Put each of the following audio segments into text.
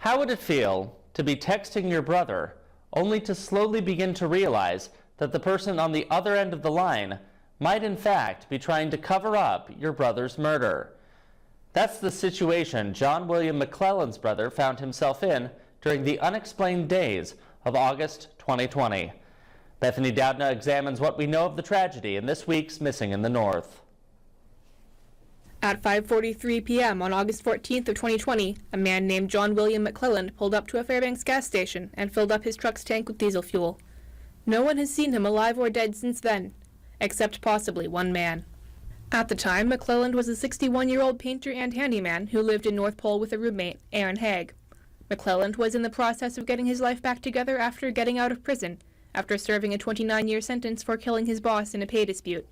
How would it feel to be texting your brother only to slowly begin to realize that the person on the other end of the line might in fact be trying to cover up your brother's murder? That's the situation John William McClellan's brother found himself in during the unexplained days of August 2020. Bethany Doudna examines what we know of the tragedy in this week's Missing in the North. At 5:43 p.m. on August 14th of 2020, a man named John William McClellan pulled up to a Fairbanks gas station and filled up his truck's tank with diesel fuel. No one has seen him alive or dead since then, except possibly one man. At the time, McClellan was a 61-year-old painter and handyman who lived in North Pole with a roommate, Aaron Haig. McClellan was in the process of getting his life back together after getting out of prison, after serving a 29-year sentence for killing his boss in a pay dispute.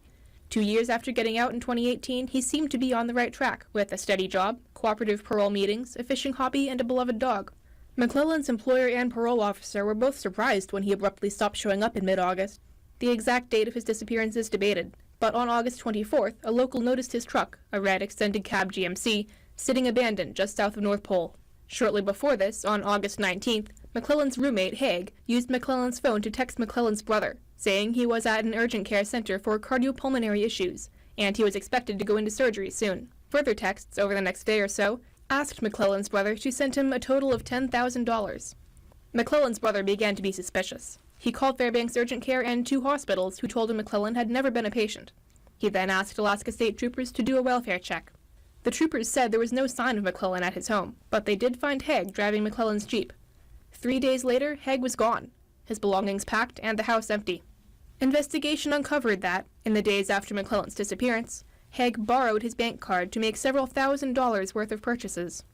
2 years after getting out in 2018, he seemed to be on the right track, with a steady job, cooperative parole meetings, a fishing hobby, and a beloved dog. McClellan's employer and parole officer were both surprised when he abruptly stopped showing up in mid-August. The exact date of his disappearance is debated, but on August 24th, a local noticed his truck, a red extended cab GMC, sitting abandoned just south of North Pole. Shortly before this, on August 19th, McClellan's roommate, Haig, used McClellan's phone to text McClellan's brother, saying he was at an urgent care center for cardiopulmonary issues, and he was expected to go into surgery soon. Further texts over the next day or so asked McClellan's brother to send him a total of $10,000. McClellan's brother began to be suspicious. He called Fairbanks Urgent Care and 2 hospitals, who told him McClellan had never been a patient. He then asked Alaska State Troopers to do a welfare check. The troopers said there was no sign of McClellan at his home, but they did find Haig driving McClellan's Jeep. 3 days later, Haig was gone, his belongings packed and the house empty. Investigation uncovered that, in the days after McClellan's disappearance, Haig borrowed his bank card to make several $1,000s worth of purchases.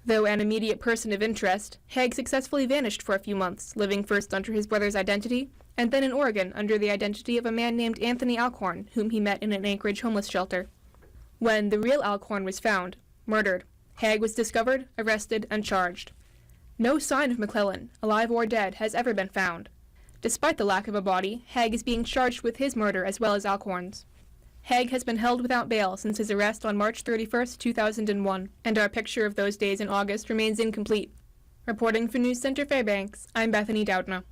Though an immediate person of interest, Haig successfully vanished for a few months, living first under his brother's identity, and then in Oregon under the identity of a man named Anthony Alcorn, whom he met in an Anchorage homeless shelter. When the real Alcorn was found, murdered, Haig was discovered, arrested, and charged. No sign of McClellan, alive or dead, has ever been found. Despite the lack of a body, Haig is being charged with his murder as well as Alcorn's. Haig has been held without bail since his arrest on March 31, 2001, and our picture of those days in August remains incomplete. Reporting for News Center Fairbanks, I'm Bethany Doudna.